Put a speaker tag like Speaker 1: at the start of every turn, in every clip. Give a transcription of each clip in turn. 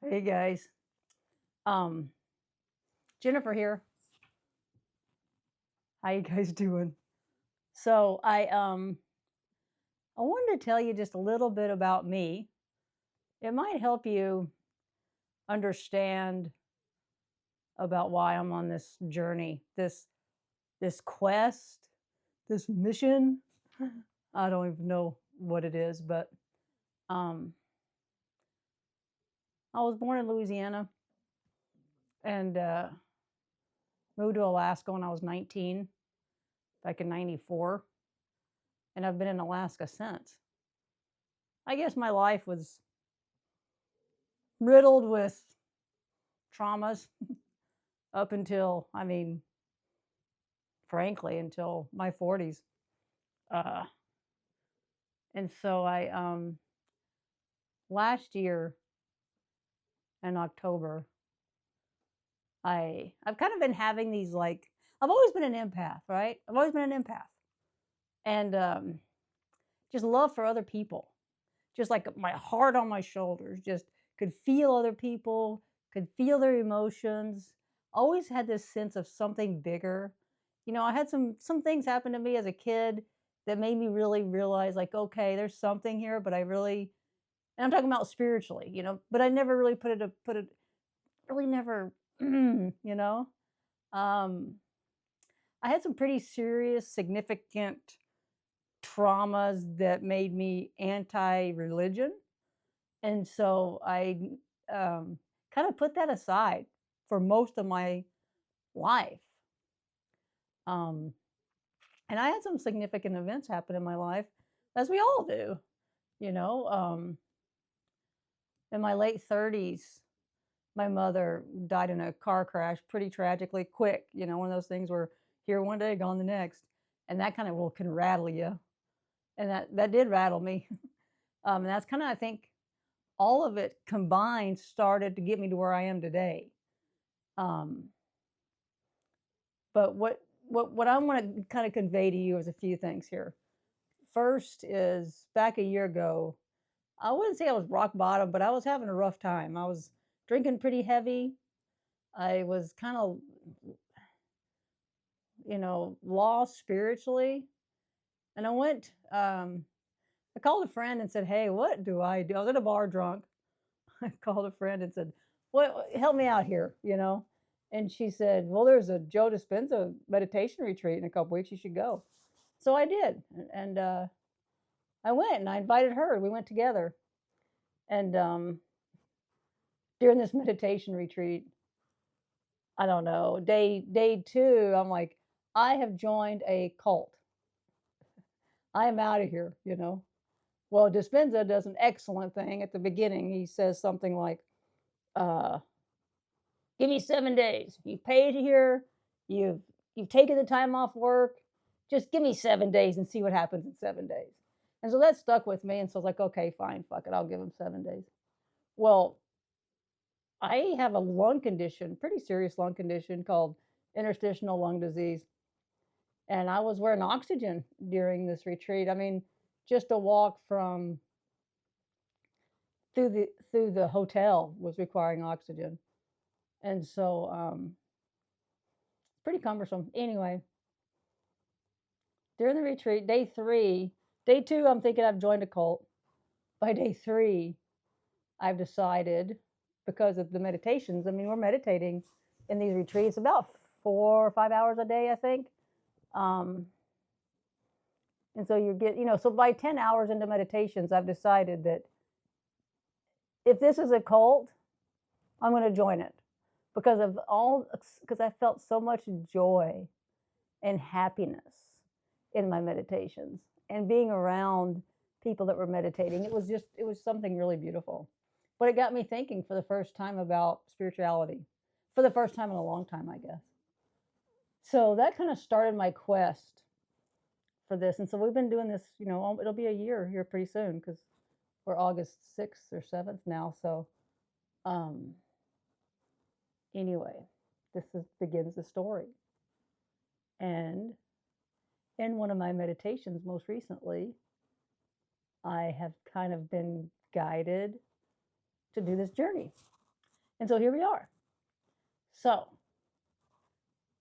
Speaker 1: Hey guys. Um, Jennifer here. How you guys doing? So I wanted to tell you just a little bit about me. It might help you understand about why I'm on this journey, this quest, this mission. I don't even know what it is, but um I was born in Louisiana and moved to Alaska when I was 19, back in 94, and I've been in Alaska since. I guess my life was riddled with traumas up until, frankly, until my 40s. Uh, and so last year in October, I've kind of been having these like, I've always been an empath, right? I've always been an empath. And just love for other people, just like my heart on my shoulders, just could feel other people, could feel their emotions. Always had this sense of something bigger. I had some things happen to me as a kid that made me really realize, like, okay, there's something here, but I really, and I'm talking about spiritually, but I never really put it really never, you know. Um, I had some pretty serious, significant traumas that made me anti-religion, and so I kind of put that aside for most of my life. Um, and I had some significant events happen in my life, as we all do. You know, um, in my late 30s, my mother died in a car crash pretty tragically, quick. One of those things where here one day, gone the next, and that kind of can rattle you, and that did rattle me. And that's kind of, I think, all of it combined started to get me to where I am today. Um, but what I want to kind of convey to you is a few things here. First is, back a year ago, I wouldn't say I was rock bottom, but I was having a rough time. I was drinking pretty heavy. I was kind of, lost spiritually. And I called a friend and said, "Hey, what do I do?" I was at a bar drunk. I called a friend and said, "What, help me out here?" And she said, "Well, there's a Joe Dispenza meditation retreat in a couple weeks. You should go." So I did. And I went and I invited her. We went together. And during this meditation retreat, I don't know, day two, I'm like, I have joined a cult. I am out of here. Well, Dispenza does an excellent thing at the beginning. He says something like, uh, "Give me 7 days. You've paid here. You've you've taken the time off work. Just give me 7 days and see what happens in 7 days." And so that stuck with me. And so I was like, okay, fine, fuck it, I'll give him 7 days. Well, I have a lung condition, pretty serious lung condition called interstitial lung disease, and I was wearing oxygen during this retreat. I mean, just a walk from through the hotel was requiring oxygen, and so it's pretty cumbersome. Anyway, during the retreat, day three, day two, I'm thinking I've joined a cult. By day three, I've decided, because of the meditations. I mean, we're meditating in these retreats about 4 or 5 hours a day, I think. Um, and so so by 10 hours into meditations, I've decided that if this is a cult, I'm going to join it because I felt so much joy and happiness in my meditations and being around people that were meditating. It was something really beautiful. But it got me thinking for the first time about spirituality, for the first time in a long time, I guess. So that kind of started my quest for this. And so we've been doing this, it'll be a year here pretty soon because we're August 6th or 7th now. So, um, anyway, begins the story. And in one of my meditations most recently, I have kind of been guided to do this journey. And so here we are. So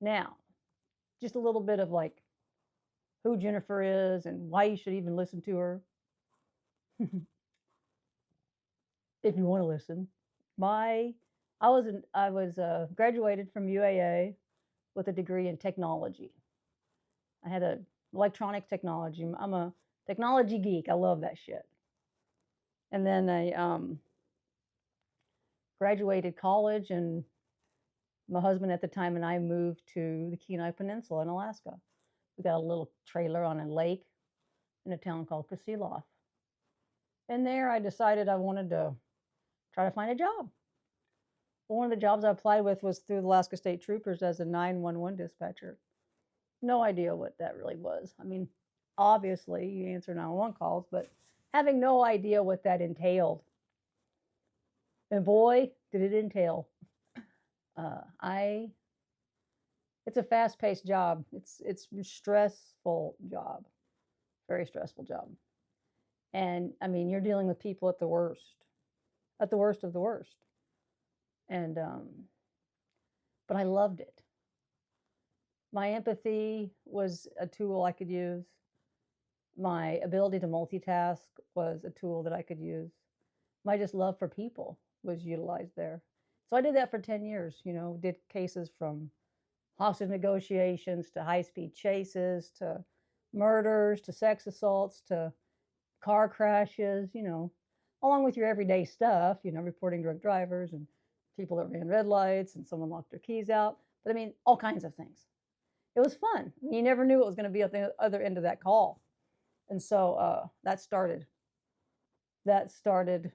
Speaker 1: now, just a little bit of like who Jennifer is and why you should even listen to her if you want to listen. I was graduated from UAA with a degree in technology. I had a electronic technology. I'm a technology geek. I love that shit. And then I graduated college, and my husband at the time and I moved to the Kenai Peninsula in Alaska. We got a little trailer on a lake in a town called Kasilof. And there I decided I wanted to try to find a job. One of the jobs I applied with was through the Alaska State Troopers as a 911 dispatcher. No idea what that really was. I mean, obviously you answer 911 calls, but having no idea what that entailed. And boy, did it entail. It's a fast-paced job. It's a stressful job, very stressful job. And I mean, you're dealing with people at the worst of the worst. And but I loved it. My empathy was a tool I could use. My ability to multitask was a tool that I could use. My just love for people was utilized there. So I did that for 10 years, did cases from hostage negotiations to high-speed chases to murders to sex assaults to car crashes, along with your everyday stuff, reporting drunk drivers and people that ran red lights and someone locked their keys out. But I mean, all kinds of things. It was fun. You never knew what was going to be at the other end of that call. And so that started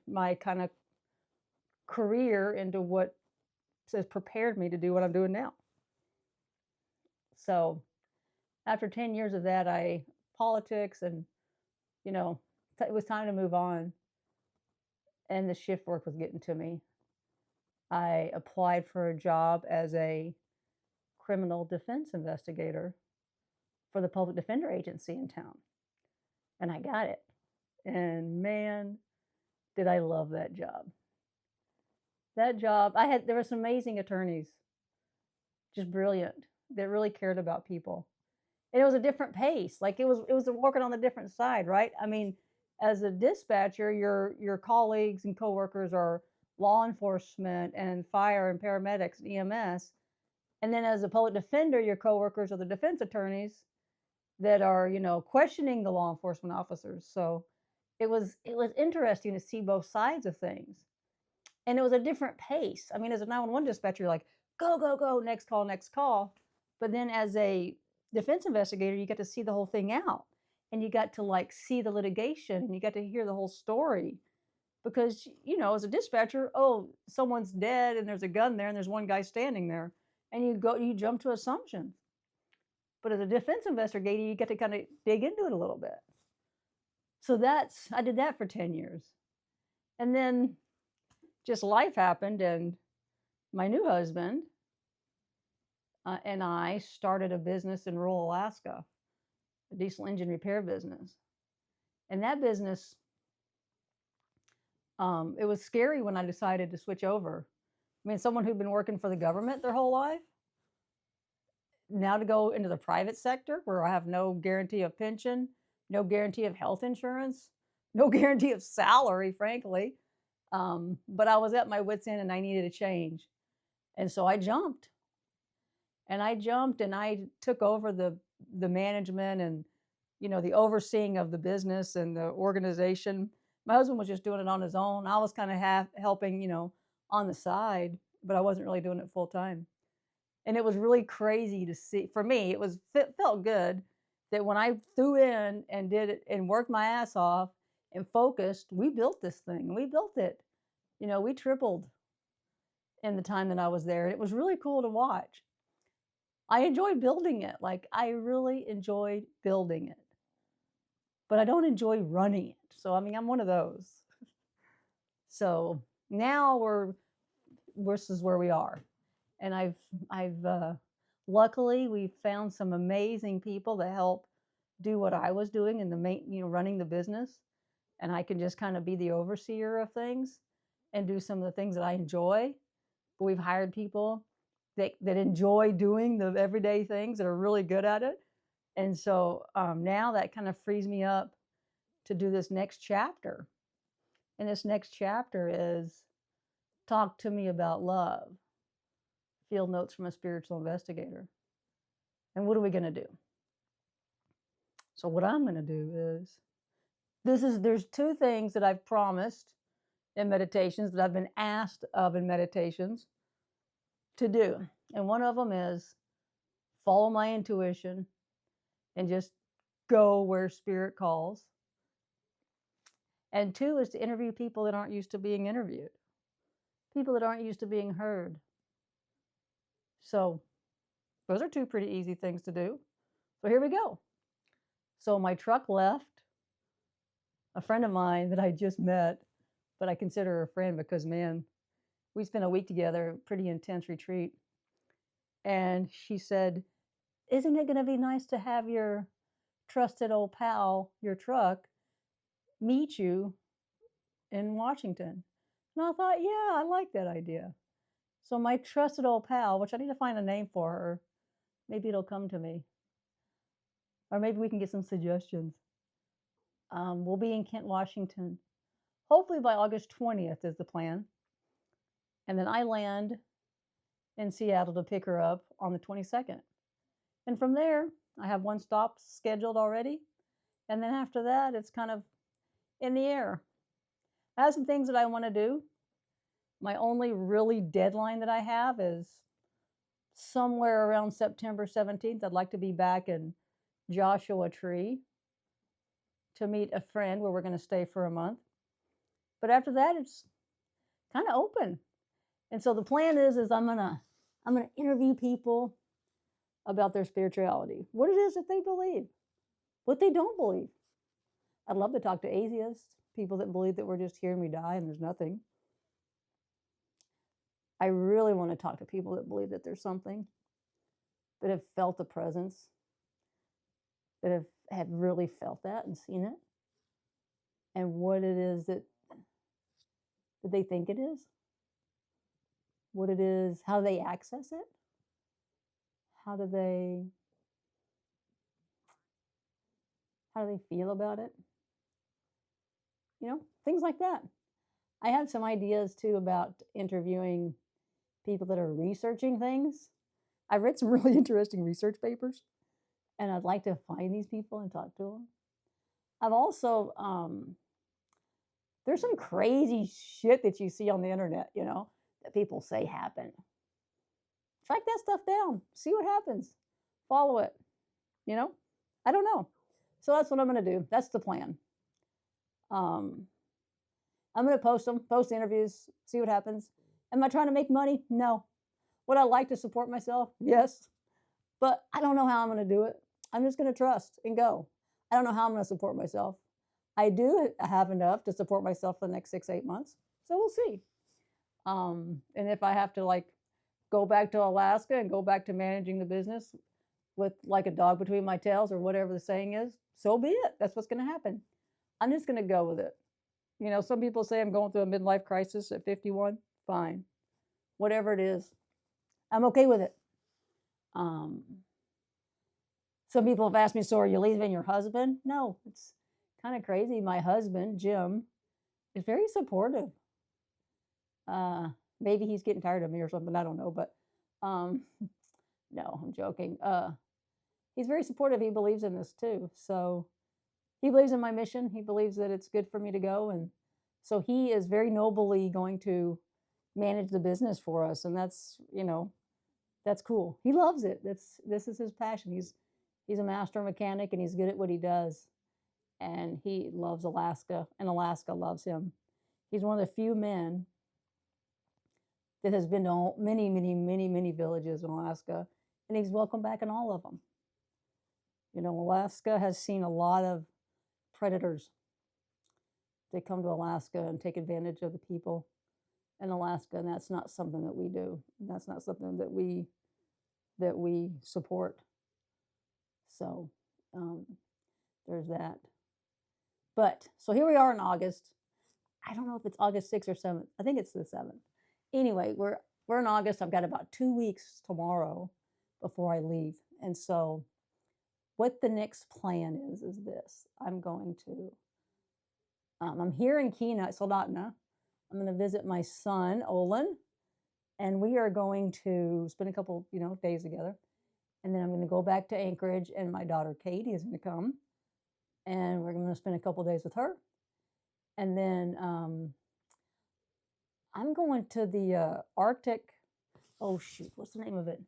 Speaker 1: my kind of career into what has prepared me to do what I'm doing now. So after 10 years of that, politics and, it was time to move on. And the shift work was getting to me. I applied for a job as a criminal defense investigator for the public defender agency in town. And I got it. And man, did I love that job. That job, there were some amazing attorneys, just brilliant, that really cared about people. And it was a different pace. Like it was working on the different side, right? I mean, as a dispatcher, your colleagues and coworkers are law enforcement and fire and paramedics and EMS. And then as a public defender, your coworkers are the defense attorneys that are, questioning the law enforcement officers. So it was interesting to see both sides of things. And it was a different pace. I mean, as a 911 dispatcher, you're like, go, go, go, next call, next call. But then as a defense investigator, you get to see the whole thing out. And you got to like see the litigation and you got to hear the whole story. Because, as a dispatcher, someone's dead and there's a gun there and there's one guy standing there. And you jump to assumptions. But as a defense investigator, you get to kind of dig into it a little bit. So I did that for 10 years. And then just life happened, and my new husband and I started a business in rural Alaska, a diesel engine repair business. And that business, it was scary when I decided to switch over. I mean, someone who'd been working for the government their whole life, now to go into the private sector where I have no guarantee of pension, no guarantee of health insurance, no guarantee of salary, frankly. But I was at my wit's end and I needed a change. And so I jumped. And I took over the management and, the overseeing of the business and the organization. My husband was just doing it on his own. I was kind of helping, on the side, but I wasn't really doing it full time. And it was really crazy to see. For me, it felt good that when I threw in and did it and worked my ass off and focused, we built this thing. We built it. We tripled in the time that I was there. It was really cool to watch. I enjoyed building it. Like, I really enjoyed building it. But I don't enjoy running it. So, I mean, I'm one of those. So now this is where we are. And I've luckily we've found some amazing people to help do what I was doing in the running the business. And I can just kind of be the overseer of things and do some of the things that I enjoy. but we've hired people that enjoy doing the everyday things, that are really good at it. And so now that kind of frees me up to do this next chapter. And this next chapter is Talk to Me About Love, Field Notes from a Spiritual Investigator. And what are we going to do? So what I'm going to do is there's two things that I've promised in meditations, that I've been asked of in meditations to do. And one of them is follow my intuition and just go where spirit calls. And two is to interview people that aren't used to being interviewed, people that aren't used to being heard. So those are two pretty easy things to do. So here we go. So my truck left. A friend of mine that I just met, but I consider her a friend because, man, we spent a week together, pretty intense retreat. And she said, isn't it going to be nice to have your trusted old pal, your truck, meet you in Washington? And I thought, yeah, I like that idea. So my trusted old pal, which I need to find a name for her, maybe it'll come to me. Or maybe we can get some suggestions. We'll be in Kent, Washington. Hopefully by August 20th is the plan. And then I land in Seattle to pick her up on the 22nd. And from there, I have one stop scheduled already. And then after that, it's kind of in the air. I have some things that I want to do. My only really deadline that I have is somewhere around September 17th. I'd like to be back in Joshua Tree to meet a friend where we're going to stay for a month. But after that, it's kind of open. And so the plan is I'm gonna interview people about their spirituality, what it is that they believe, what they don't believe. I'd love to talk to atheists, people that believe that we're just here and we die and there's nothing. I really want to talk to people that believe that there's something, that have felt the presence, that have really felt that and seen it, and what it is that they think it is, what it is, how they access it, how do they feel about it, things like that. I have some ideas too about interviewing people that are researching things. I've read some really interesting research papers, and I'd like to find these people and talk to them. I've also there's some crazy shit that you see on the internet, that people say happen. Track that stuff down. See what happens. Follow it. I don't know. So that's what I'm going to do. That's the plan. I'm going to post interviews, see what happens. Am I trying to make money? No. Would I like to support myself? Yes. But I don't know how I'm going to do it. I'm just going to trust and go. I don't know how I'm going to support myself. I do have enough to support myself for the next 6-8 months. So we'll see. And if I have to go back to Alaska and go back to managing the business with like a dog between my tails, or whatever the saying is, so be it. That's what's going to happen. I'm just going to go with it. Some people say I'm going through a midlife crisis at 51. Fine. Whatever it is, I'm okay with it. Some people have asked me, so are you leaving your husband? No, it's kind of crazy. My husband, Jim, is very supportive. Maybe he's getting tired of me or something. I don't know, but no, I'm joking. He's very supportive. He believes in this too. So he believes in my mission. He believes that it's good for me to go. And so he is very nobly going to manage the business for us. And that's, that's cool. He loves it. This is his passion. He's a master mechanic and he's good at what he does. And he loves Alaska, and Alaska loves him. He's one of the few men that has been to many, many, many, many villages in Alaska, and he's welcome back in all of them. Alaska has seen a lot of predators. They come to Alaska and take advantage of the people in Alaska, and that's not something that we do. That's not something that we support. So there's that. But so here we are in August. I don't know if it's August 6th or 7th. I think it's the 7th. Anyway, we're in August. I've got about 2 weeks tomorrow before I leave. And so what the next plan is this. I'm here in Kenai, Soldotna. I'm going to visit my son, Olin, and we are going to spend a couple, days together. And then I'm going to go back to Anchorage, and my daughter Katie is going to come, and we're going to spend a couple days with her. And then I'm going to the Arctic. Oh shoot, what's the name of it?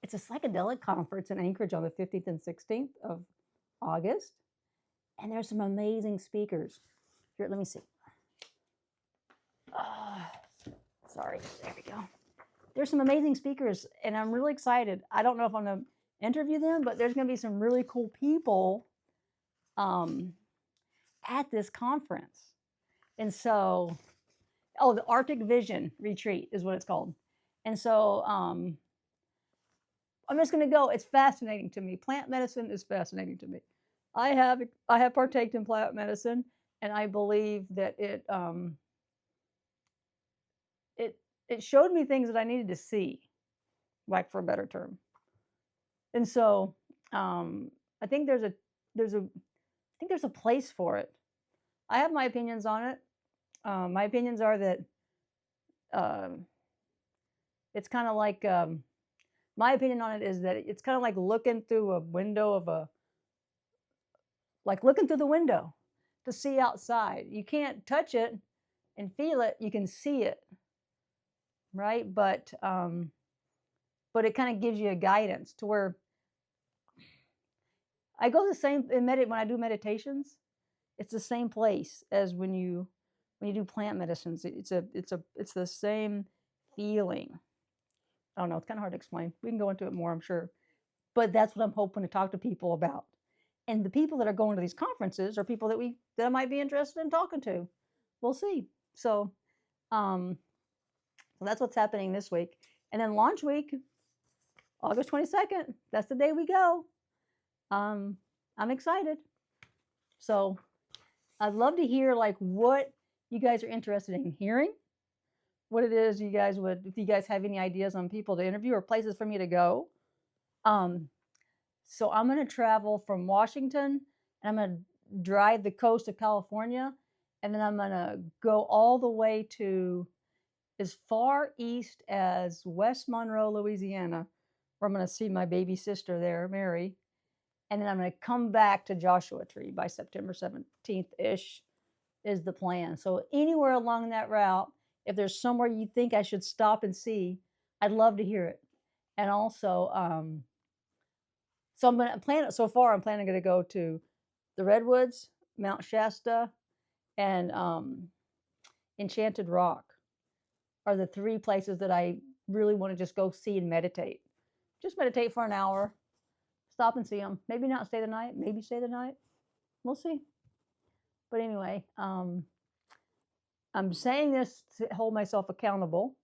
Speaker 1: It's a psychedelic conference in Anchorage on the 15th and 16th of August, and there's some amazing speakers. Here, let me see. Sorry, there we go. There's some amazing speakers, and I'm really excited. I don't know if I'm going to interview them, but there's going to be some really cool people at this conference. And so, the Arctic Vision Retreat is what it's called. And so I'm just going to go. It's fascinating to me. Plant medicine is fascinating to me. I have partaked in plant medicine, and I believe that it showed me things that I needed to see, like, for a better term. And so I think there's a place for it. I have my opinions on it. My opinions are that it's kind of like my opinion on it is that it's kind of like looking through a window looking through the window to see outside. You can't touch it and feel it. You can see it, right? But it kind of gives you a guidance to where I go the same when I do meditations. It's the same place as when you do plant medicines. It's the same feeling. I don't know. It's kind of hard to explain. We can go into it more, I'm sure. But that's what I'm hoping to talk to people about. And the people that are going to these conferences are people that I might be interested in talking to. We'll see. So that's what's happening this week. And then launch week, August 22nd. That's the day we go. I'm excited. So I'd love to hear what you guys are interested in hearing, what it is you guys if you guys have any ideas on people to interview or places for me to go. So I'm going to travel from Washington, and I'm going to drive the coast of California, and then I'm going to go all the way to as far east as West Monroe, Louisiana, where I'm going to see my baby sister there, Mary. And then I'm going to come back to Joshua Tree by September 17th-ish is the plan. So anywhere along that route, if there's somewhere you think I should stop and see, I'd love to hear it. And also, so I'm planning to go to the Redwoods, Mount Shasta, and Enchanted Rock are the 3 places that I really want to just go see and meditate. Just meditate for an hour, stop and see them. Maybe not stay the night, maybe stay the night. We'll see. But anyway, I'm saying this to hold myself accountable.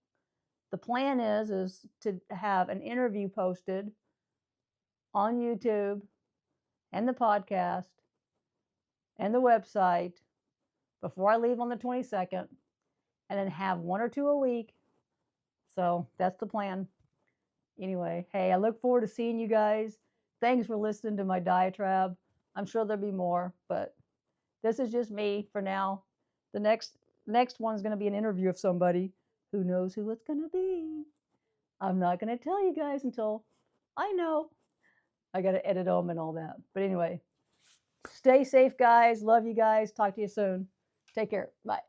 Speaker 1: The plan is to have an interview posted on YouTube and the podcast and the website before I leave on the 22nd, and then have 1 or 2 a week. So that's the plan. Anyway, hey, I look forward to seeing you guys. Thanks for listening to my diatribe. I'm sure there'll be more, but this is just me for now. The next one's going to be an interview of somebody. Who knows who it's going to be? I'm not going to tell you guys until I know. I got to edit them and all that. But anyway, stay safe, guys. Love you guys. Talk to you soon. Take care. Bye.